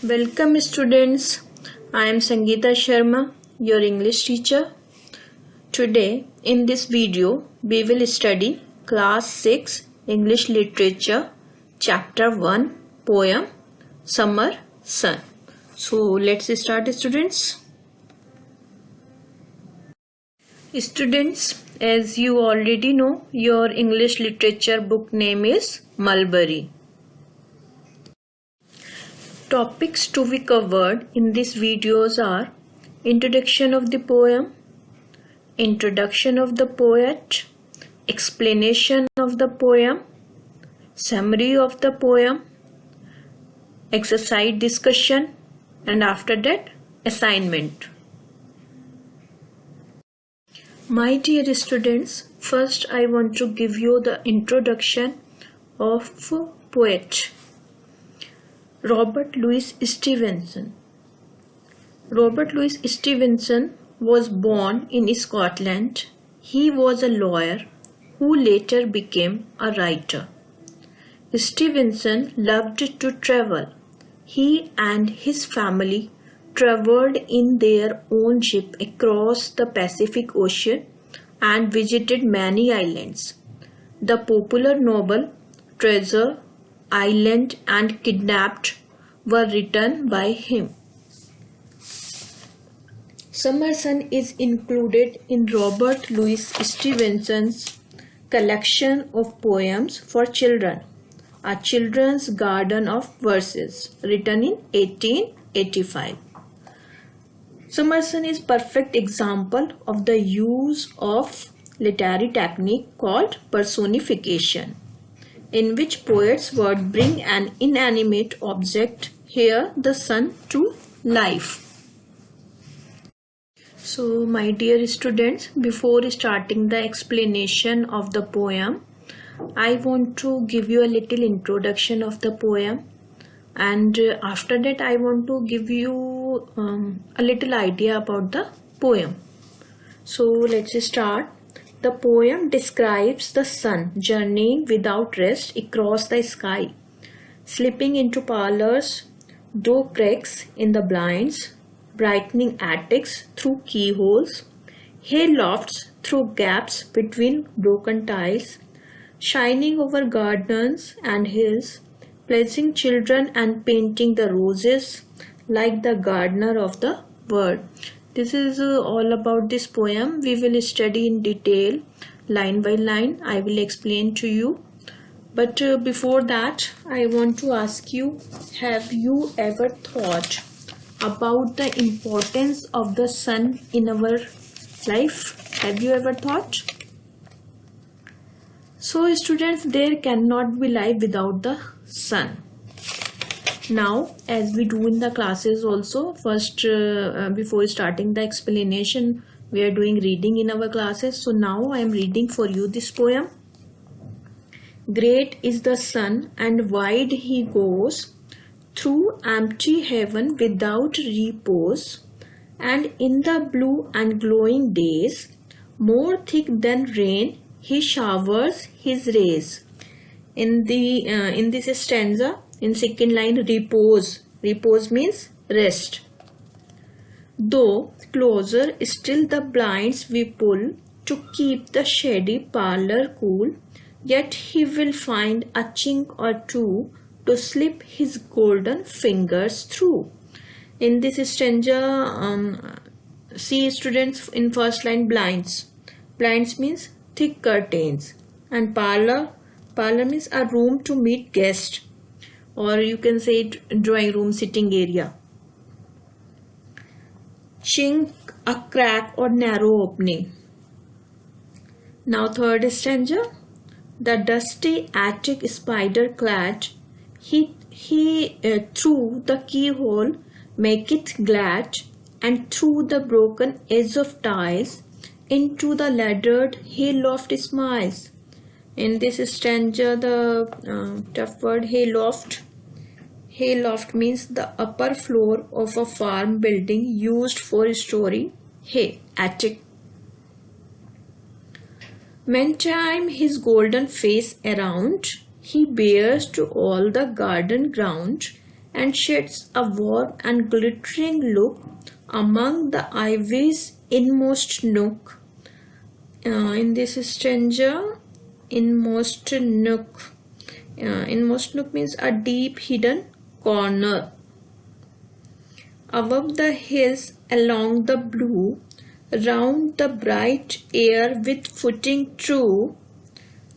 Welcome students. I am Sangeeta Sharma, your English teacher. Today in this video we will study class 6 English literature chapter 1 poem Summer Sun. So let's start students. Students, as you already know, your English literature book name is Mulberry. Topics to be covered in these videos are introduction of the poem, introduction of the poet, explanation of the poem, summary of the poem, exercise discussion, and after that assignment. My dear students, first I want to give you the introduction of poet. Robert Louis Stevenson. Robert Louis Stevenson was born in Scotland. He was a lawyer who later became a writer. Stevenson loved to travel. He and his family traveled in their own ship across the Pacific Ocean and visited many islands. The popular novel Treasure Island and Kidnapped were written by him. Summer Sun is included in Robert Louis Stevenson's collection of poems for children, A Children's Garden of Verses, written in 1885. Summer Sun is a perfect example of the use of literary technique called personification, in which poets would bring an inanimate object, here the sun, to life. So my dear students, before starting the explanation of the poem, I want to give you a little introduction of the poem, and after that I want to give you a little idea about the poem. So let's start. The poem describes the sun journeying without rest across the sky, slipping into parlors, door cracks in the blinds, brightening attics through keyholes, hay lofts through gaps between broken tiles, shining over gardens and hills, pleasing children and painting the roses like the gardener of the world. This is all about this poem. We will study in detail, line by line. I will explain to you. But before that, I want to ask you, have you ever thought about the importance of the sun in our life? Have you ever thought? So students, there cannot be life without the sun. Now, as we do in the classes also, first before starting the explanation, we are doing reading in our classes. So now I am reading for you this poem. Great is the sun and wide he goes through empty heaven without repose, and in the blue and glowing days, more thick than rain, he showers his rays. In this stanza, in second line, repose. Repose means rest. Though closer still the blinds we pull to keep the shady parlor cool, yet he will find a chink or two to slip his golden fingers through. In this stanza, see students, in first line, blinds. Blinds means thick curtains, and parlor means a room to meet guests, or you can say drawing room, sitting area. Chink, a crack or narrow opening. Now third stanza, the dusty attic spider clad, he through the keyhole maketh glad, and through the broken edge of tiles into the laddered hayloft smiles. In this stanza, the tough word hayloft. Hayloft means the upper floor of a farm building used for storing hay, attic. Meantime his golden face around, he bears to all the garden ground, and sheds a warm and glittering look among the ivy's inmost nook. In this stanza, inmost nook. Inmost nook means a deep hidden corner. Above the hills, along the blue, round the bright air with footing true,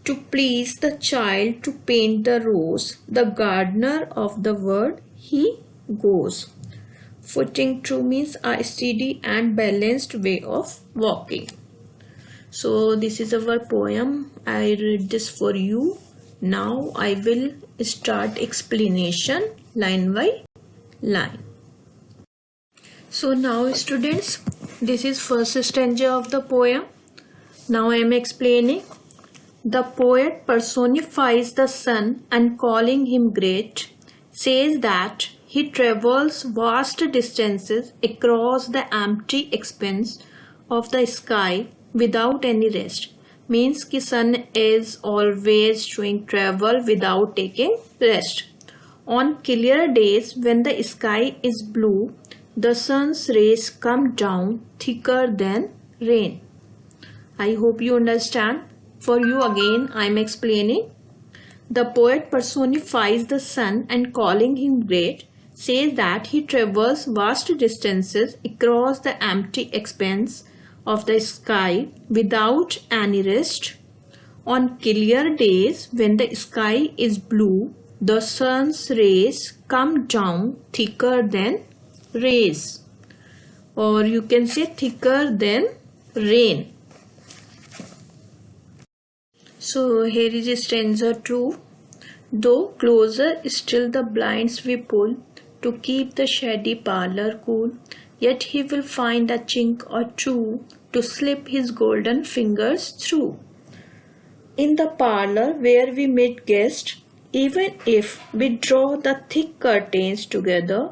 to please the child to paint the rose, the gardener of the world he goes. Footing true means a steady and balanced way of walking. So this is our poem. I read this for you. Now I will start explanation line by line. So now students, this is first stanza of the poem. Now I am explaining. The poet personifies the sun and calling him great, says that he travels vast distances across the empty expanse of the sky without any rest. Means कि sun is always doing travel without taking rest. On clear days when the sky is blue, the sun's rays come down thicker than rain. I hope you understand. For you again I am explaining. The poet personifies the sun and calling him great, says that he travels vast distances across the empty expanse of the sky without any rest. On clear days when the sky is blue, the sun's rays come down thicker than rays, or you can say thicker than rain. So here is stanza 2. Though closer still the blinds we pull to keep the shady parlor cool, yet he will find a chink or two to slip his golden fingers through. In the parlor where we meet guests, even if we draw the thick curtains together,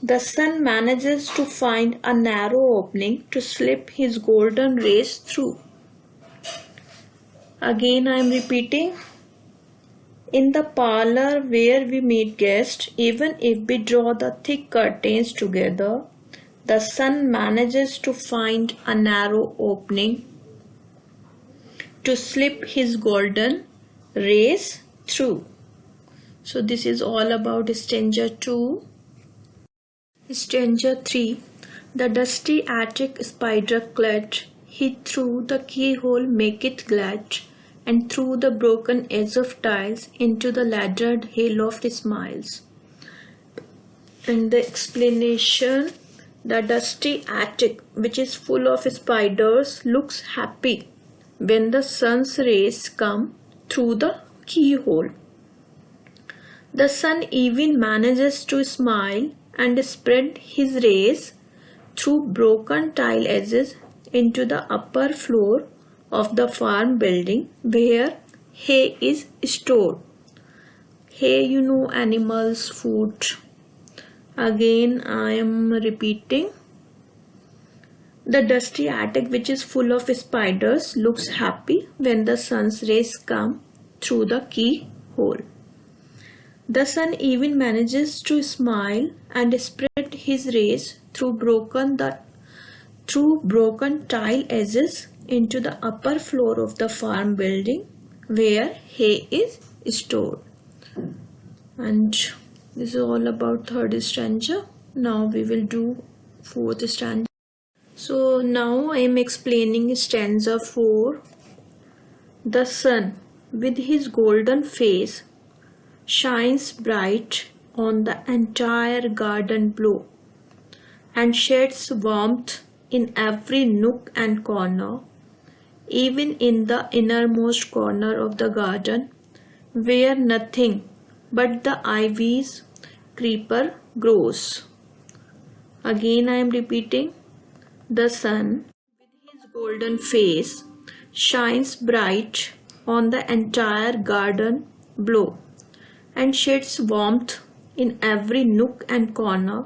the sun manages to find a narrow opening to slip his golden rays through. Again I am repeating. In the parlor where we meet guests, even if we draw the thick curtains together, the sun manages to find a narrow opening to slip his golden rays through. So this is all about stanza 2. Stanza 3. The dusty attic spider clad, he through the keyhole maketh glad, and through the broken edge of tiles into the laddered hail of smiles. And the explanation. The dusty attic, which is full of spiders, looks happy when the sun's rays come through the keyhole. The sun even manages to smile and spread his rays through broken tile edges into the upper floor of the farm building where hay is stored. Hay, you know, animals' food. Again I am repeating. The dusty attic, which is full of spiders, looks happy when the sun's rays come through the keyhole. The sun even manages to smile and spread his rays through broken tile edges into the upper floor of the farm building where hay is stored. And this is all about third stanza. Now we will do fourth stanza. So now I am explaining stanza 4. The sun with his golden face shines bright on the entire garden below and sheds warmth in every nook and corner, even in the innermost corner of the garden where nothing but the ivy's creeper grows. Again I am repeating. The sun with his golden face shines bright on the entire garden below and sheds warmth in every nook and corner,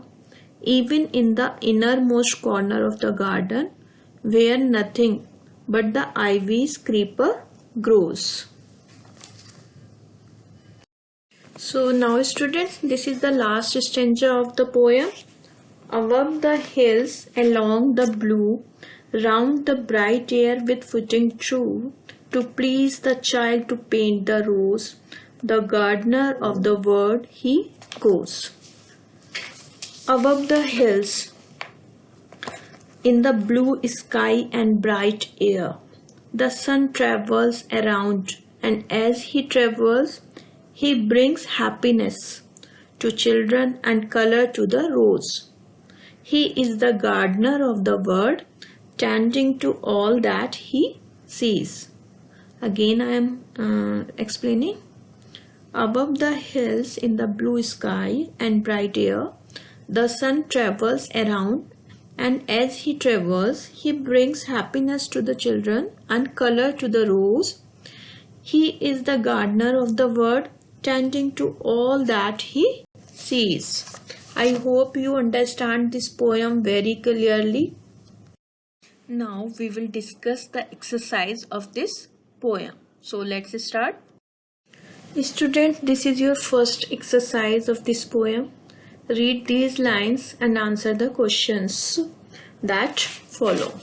even in the innermost corner of the garden where nothing but the ivy's creeper grows. So now students, this is the last stanza of the poem. Above the hills, along the blue, round the bright air with footing true, to please the child to paint the rose, the gardener of the world he goes. Above the hills, in the blue sky and bright air, the sun travels around, and as he travels, he brings happiness to children and color to the rose. He is the gardener of the world, tending to all that he sees. Again I am explaining. Above the hills in the blue sky and bright air, the sun travels around, and as he travels, he brings happiness to the children and color to the rose. He is the gardener of the world, tending to all that he sees. I hope you understand this poem very clearly. Now we will discuss the exercise of this poem. So let's start. Students, this is your first exercise of this poem. Read these lines and answer the questions that follow.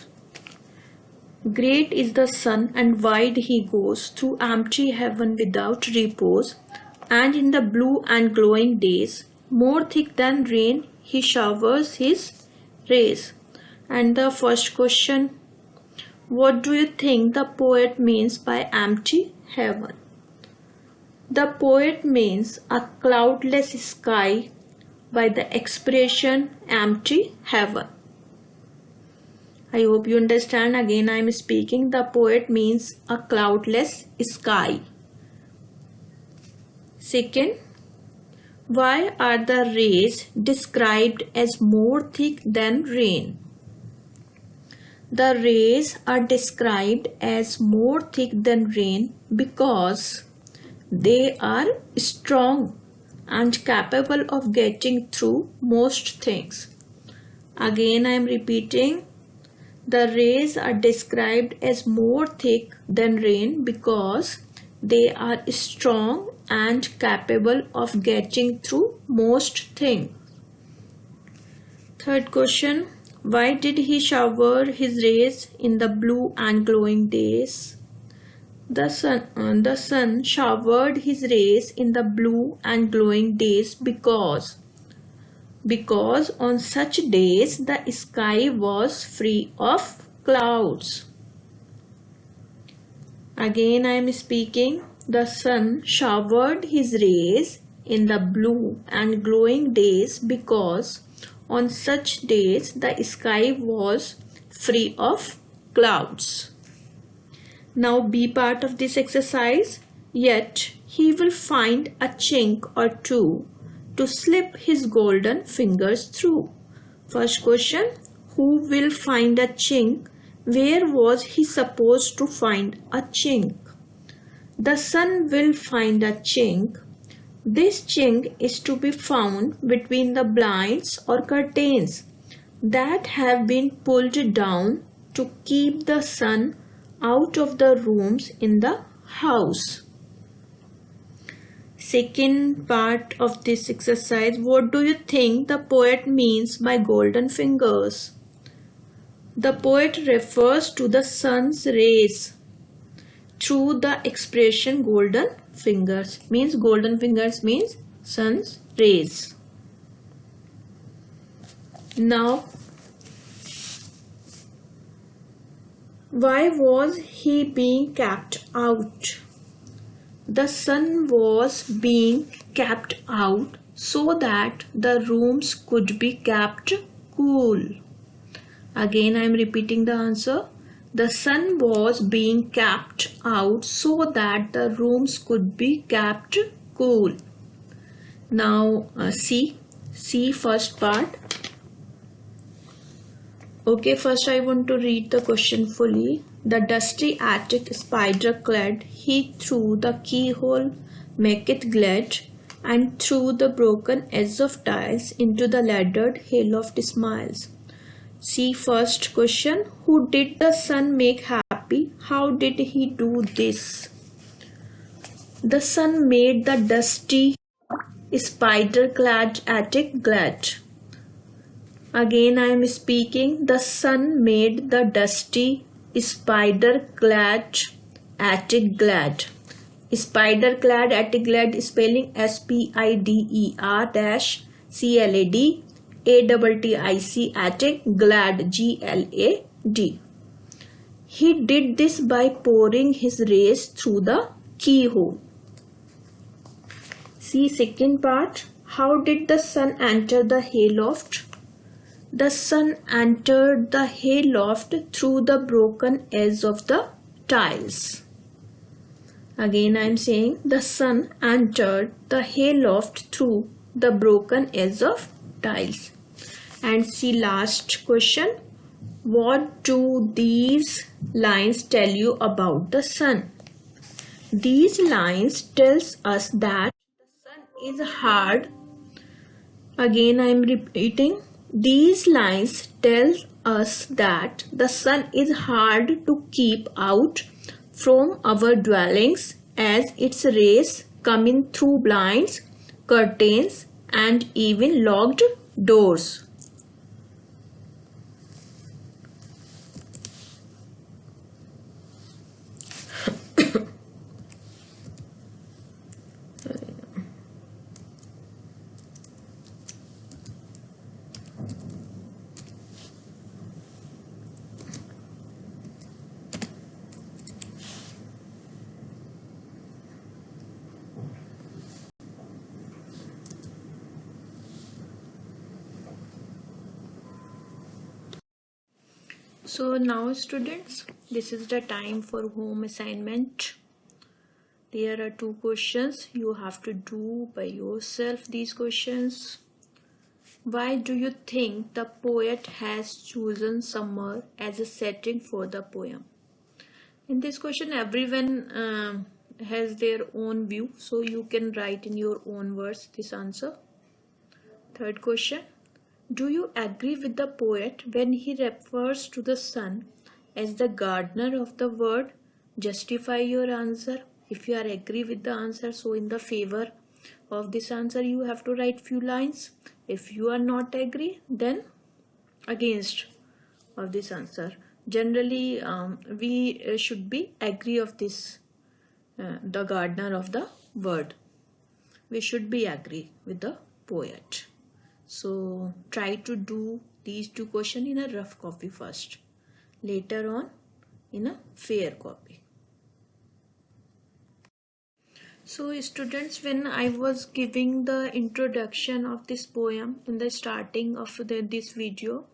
Great is the sun and wide he goes through empty heaven without repose, and in the blue and glowing days, more thick than rain, he showers his rays. And the first question, what do you think the poet means by empty heaven? The poet means a cloudless sky by the expression empty heaven. I hope you understand. Again I am speaking. The poet means a cloudless sky. Second, why are the rays described as more thick than rain? The rays are described as more thick than rain because they are strong and capable of getting through most things. Again I am repeating. The rays are described as more thick than rain because they are strong and capable of getting through most things. Third question, why did he shower his rays in the blue and glowing days? The sun showered his rays in the blue and glowing days because on such days the sky was free of clouds. Again I am speaking. The sun showered his rays in the blue and glowing days because on such days the sky was free of clouds. Now B part of this exercise. Yet he will find a chink or two to slip his golden fingers through. First question, who will find a chink? Where was he supposed to find a chink? The sun will find a chink. This chink is to be found between the blinds or curtains that have been pulled down to keep the sun out of the rooms in the house. Second part of this exercise, what do you think the poet means by golden fingers? The poet refers to the sun's rays through the expression golden fingers. Golden fingers means sun's rays. Now, why was he being kept out? The sun was being kept out so that the rooms could be kept cool. Again I am repeating the answer. The sun was being kept out so that the rooms could be kept cool. Now C first part. Okay, first I want to read the question fully. The dusty attic spider clad, he through the keyhole maketh glad, and through the broken edge of tiles into the laddered hail of smiles. See first question, who did the sun make happy? How did he do this? The sun made the dusty Spider-clad attic glad. Again I am speaking. The sun made the dusty spider-clad attic glad. Spider-clad attic glad spelling SPIDER-CLAD ATTIC attic glad GLAD. He did this by pouring his rays through the keyhole. See second part. How did the sun enter the hayloft? The sun entered the hayloft through the broken edge of the tiles. Again I am saying the sun entered the hayloft through the broken edge of tiles. And see last question. What do these lines tell you about the sun? These lines tells us that the sun is hard. Again I am repeating. These lines tell us that the sun is hard to keep out from our dwellings as its rays come in through blinds, curtains and even locked doors. So now students, this is the time for home assignment. There are 2 questions. You have to do by yourself these questions. Why do you think the poet has chosen summer as a setting for the poem? In this question, everyone has their own view, so you can write in your own words this answer. Third question. Do you agree with the poet when he refers to the sun as the gardener of the world? Justify your answer. If you are agree with the answer, so in the favor of this answer you have to write few lines. If you are not agree, then against of this answer. Generally we should be agree of this the gardener of the world. We should be agree with the poet. So try to do these 2 questions in a rough copy first, later on in a fair copy. So students, when I was giving the introduction of this poem in the starting of this video,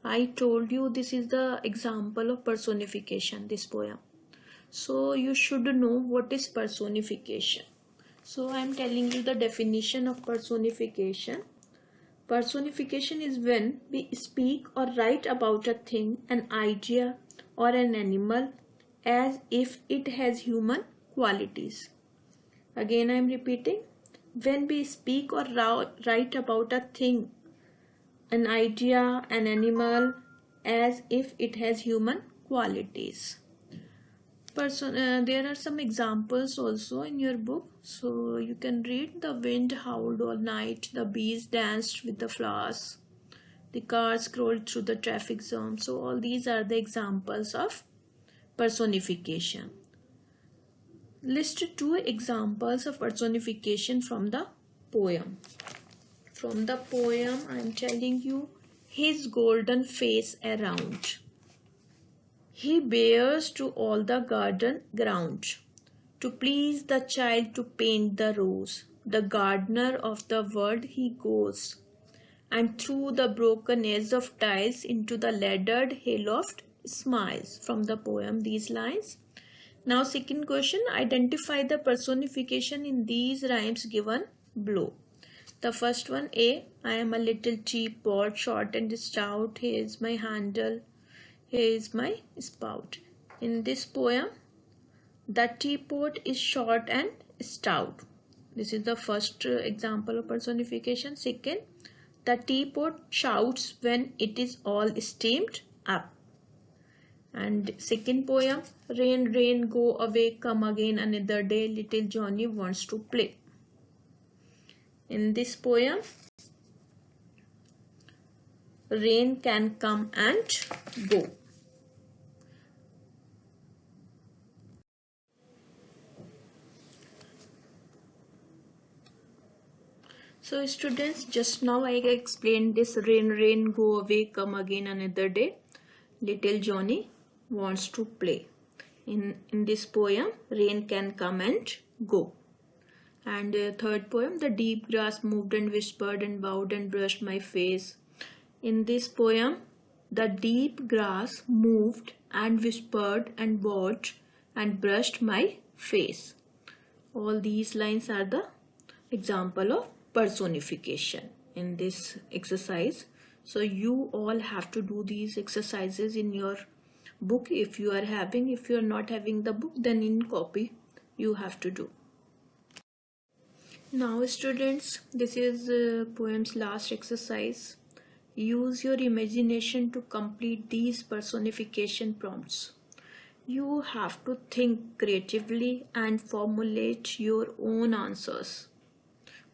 I told you this is the example of personification, this poem. So you should know what is personification. So I am telling you the definition of personification. Personification is when we speak or write about a thing, an idea or an animal as if it has human qualities. Again I am repeating. When we speak or write about a thing, an idea, an animal as if it has human qualities. There are some examples also in your book, so you can read. The wind howled all night, the bees danced with the flowers, the cars scrolled through the traffic zone. So all these are the examples of personification. List 2 examples of personification from the poem. From the poem I am telling you, his golden face around. He bears to all the garden ground, to please the child to paint the rose. The gardener of the world he goes, and through the broken edge of tiles into the laddered hayloft smiles. From the poem these lines. Now second question, identify the personification in these rhymes given below. The first one, A. I am a little teapot, short and stout. Here is my handle. Here is my spout. In this poem, the teapot is short and stout. This is the first example of personification. Second, the teapot shouts when it is all steamed up. And second poem, rain, rain, go away, come again another day. Little Johnny wants to play. In this poem, rain can come and go. So students, just now I explained this rain, rain, go away, come again another day. Little Johnny wants to play. In this poem, rain can come and go. And third poem, the deep grass moved and whispered and bowed and brushed my face. In this poem, the deep grass moved and whispered and bowed and brushed my face. All these lines are the example of personification in this exercise. So you all have to do these exercises in your book if you are having. If you are not having the book, then in copy you have to do. Now students, this is poem's last exercise. Use your imagination to complete these personification prompts. You have to think creatively and formulate your own answers.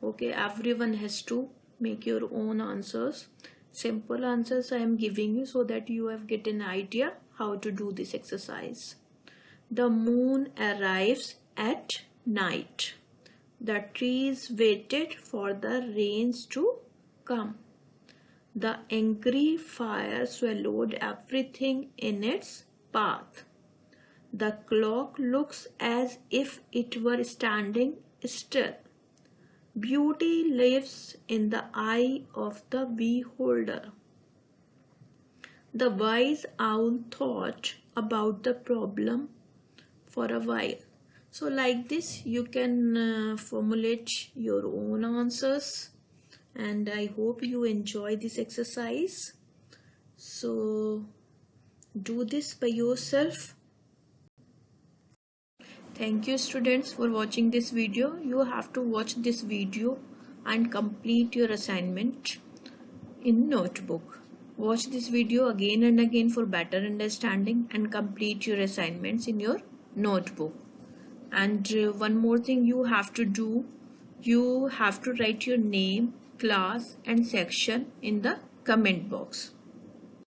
Okay, everyone has to make your own answers. Simple answers I am giving you so that you have get an idea how to do this exercise. The moon arrives at night. The trees waited for the rains to come. The angry fire swallowed everything in its path. The clock looks as if it were standing still. Beauty lives in the eye of the beholder. The wise owl thought about the problem for a while. So like this you can formulate your own answers, and I hope you enjoy this exercise. So do this by yourself. Thank you students for watching this video. You have to watch this video and complete your assignment in notebook. Watch this video again and again for better understanding and complete your assignments in your notebook. And one more thing you have to do, you have to write your name, class and section in the comment box.